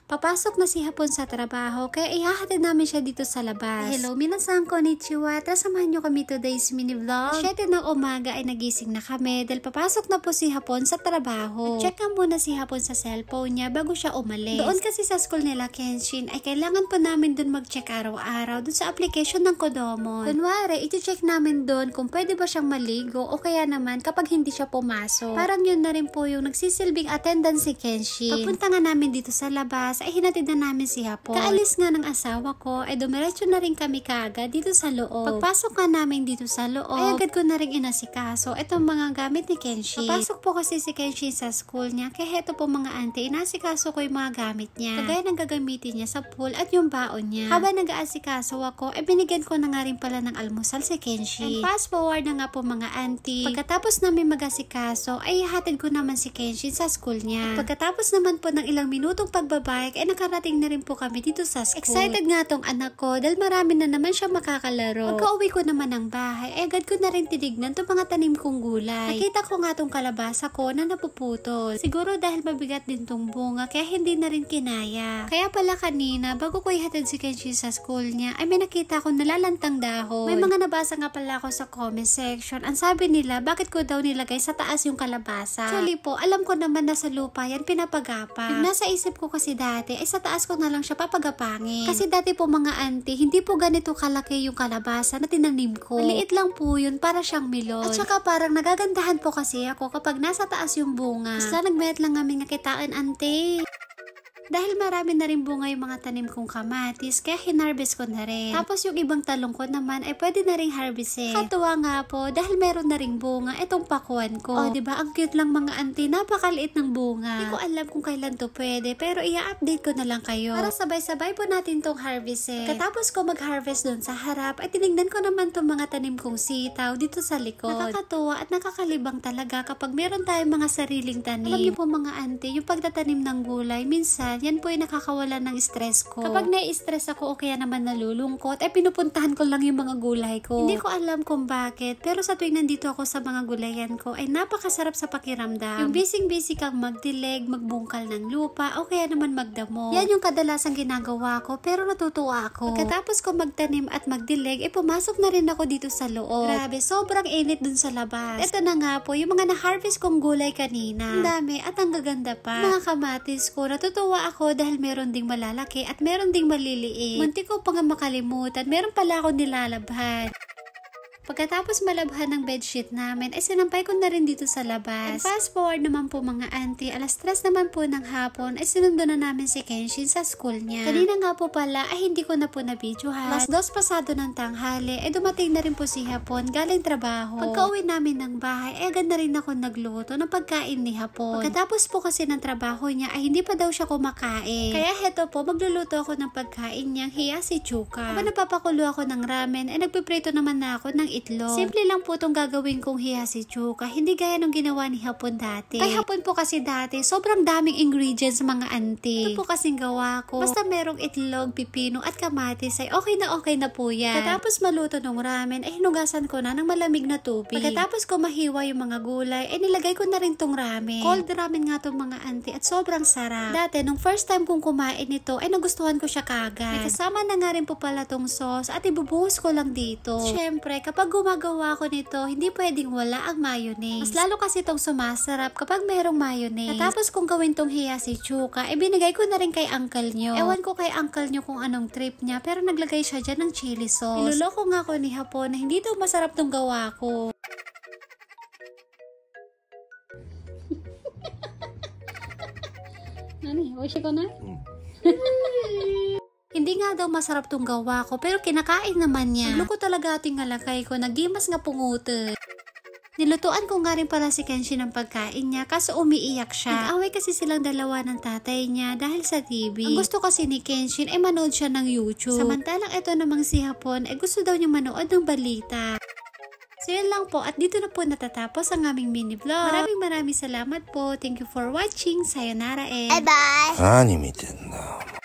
Papasok na si Hapon sa trabaho, kaya ihahatid namin siya dito sa labas. Hello, minasan konnichiwa. Tara samahan nyo kami today's mini vlog. 7 ng umaga ay nagising na kami dahil papasok na po si Hapon sa trabaho. Check nga muna si Hapon sa cellphone niya bago siya umalis. Doon kasi sa school nila Kenshin ay kailangan pa namin doon mag-check araw-araw doon sa application ng Kodomo. Kunwari, iti-check namin doon kung pwede ba siyang maligo o kaya naman kapag hindi siya pumasok. Parang yun na rin po yung nagsisilbing attendance si Kenshin. Papunta nga namin dito sa labas ay hinatid na namin si Hapon. Kaalis nga ng asawa ko ay dumiretso na rin kami kaagad dito sa loob. Pagpasok nga namin dito sa loob ay agad ko na rin inasikaso itong mga gamit ni Kenshin. Papasok po kasi si Kenshin sa school niya kaya heto po mga auntie, inasikaso ko yung mga gamit niya. Kagaya ng gagamitin niya sa pool at yung baon niya. Habang nag-aasikaso ako ay binigyan ko na nga rin pala ng almusal si Kenshin. And fast forward na nga po mga auntie. Pagkatapos namin mag-asikaso ay hatid ko naman si Kenshin sa school niya. At pagkatapos naman po ng ilang minutong pagbabike ay nakarating na rin po kami dito sa school. Excited nga tong anak ko dahil marami na naman siya makakalaro. Pagka-uwi ko naman ng bahay ay agad ko na rin tinignan tong mga tanim kong gulay. Nakita ko nga tong kalabasa ko na napuputol. Siguro dahil mabigat din tong bunga kaya hindi na rin kinaya. Kaya pala kanina bago ko ihatid si Kenshin sa school niya ay may nakita ko nalalantang dahon. May mga nabasa nga pala ako sa comment section. Ang sabi nila bakit ko daw nilagay sa taas yung kalabasa. Actually po alam ko naman na sa lupa yan pinapagapa. Yung nasa isip ko kasi dati ay sa taas ko na lang siya papagapangin. Kasi dati po mga auntie hindi po ganito kalaki yung kalabasa na tinanim ko. Maliit lang po yun para siyang milon. At saka parang nagagandahan po kasi ako kapag nasa taas yung bunga. Basta nagmayat lang kami nakitaan auntie. Dahil marami na rin bunga yung mga tanim kong kamatis, kaya hinarvest ko na rin. Tapos yung ibang talong ko naman ay pwede na rin harvestin. Katuwa nga po, dahil meron na rin bunga itong pakuan ko. O diba, ang cute lang mga auntie, napakaliit ng bunga. Hindi ko alam kung kailan to pwede, pero i-update ko na lang kayo. Para sabay-sabay po natin tong harvestin. Katapos ko mag-harvest doon sa harap, ay tinignan ko naman tong mga tanim kong sitaw dito sa likod. Nakakatuwa at nakakalibang talaga kapag meron tayong mga sariling tanim. Alam niyo po mga auntie, yung pagtatanim ng gulay, minsan yan po yung nakakawala ng stress ko. Kapag nai-stress ako o kaya naman nalulungkot, ay pinupuntahan ko lang yung mga gulay ko. Hindi ko alam kung bakit, pero sa tuwing nandito ako sa mga gulayan ko, ay napakasarap sa pakiramdam. Yung busy kang magdileg, magbungkal ng lupa, o kaya naman magdamo. Yan yung kadalasang ginagawa ko, pero natutuwa ako. Pagkatapos ko magtanim at magdileg, ay pumasok na rin ako dito sa loob. Grabe, sobrang init dun sa labas. Ito na nga po, yung mga na-harvest kong gulay kanina. Ang dami at ang gaganda pa. Mga kamatis ko, natutuwa ako dahil meron ding malalaki at meron ding maliliit. Munti ko pa nga makalimutan, meron pala ako nilalabhan. Pagkatapos malabhan ng bedsheet namin, ay sinampay ko na rin dito sa labas. And fast forward naman po mga auntie, alas 3 naman po ng hapon, ay sinundo na namin si Kenshin sa school niya. Kanina nga po pala, ay hindi ko na po na-videohan. Alas 2 pasado ng tanghali, ay dumating na rin po si Hapon galing trabaho. Pagka-uwi namin ng bahay, ay agad na rin ako nagluto ng pagkain ni Hapon. Pagkatapos po kasi ng trabaho niya, ay hindi pa daw siya kumakain. Kaya heto po, magluluto ako ng pagkain niyang hiyasi chuka. Kapag napapakulo ako ng ramen, ay nagpiprito naman na ako ng itlog. Simple lang po itong gagawin kong hiyasi chuka. Hindi gaya nung ginawa ni Hapon dati. Kay Hapon po kasi dati, sobrang daming ingredients mga auntie. Ito po kasing gawa ko. Basta merong itlog, pipino at kamatis ay okay na po yan. Katapos maluto ng ramen, ay hinugasan ko na ng malamig na tubig. Pagkatapos ko mahiwa yung mga gulay, ay nilagay ko na rin tong ramen. Cold ramen nga tong mga auntie at sobrang sarap. Dati, nung first time kong kumain nito, ay nagustuhan ko siya kagad. May kasama na nga rin po pala tong sauce at ibubuhos ko lang dito. Siyempre, kapag gumagawa ko nito, hindi pwedeng wala ang mayonnaise. Mas lalo kasi itong sumasarap kapag merong mayonnaise. Tapos kung gawin tong hiyasi chuka, binigay ko na rin kay uncle nyo. Ewan ko kay uncle nyo kung anong trip niya, pero naglagay siya dyan ng chili sauce. Niloloko nga ako ni Hapon na hindi daw masarap tong gawa ko. Nani, oishi ko na? Hindi nga daw masarap tong gawa ko, pero kinakain naman niya. Nagloko talaga ating alakay ko, nagimas nga pungutan. Nilutuan ko nga rin pala si Kenshin ng pagkain niya, kaso umiiyak siya. Nag-away kasi silang dalawa ng tatay niya dahil sa TV. Ang gusto kasi ni Kenshin ay manood siya ng YouTube. Samantalang ito namang si Hapon ay gusto daw niya manood ng balita. So yun lang po, at dito na po natatapos ang aming mini vlog. Maraming salamat po. Thank you for watching. Sayonara and... Bye bye! 何見てんだ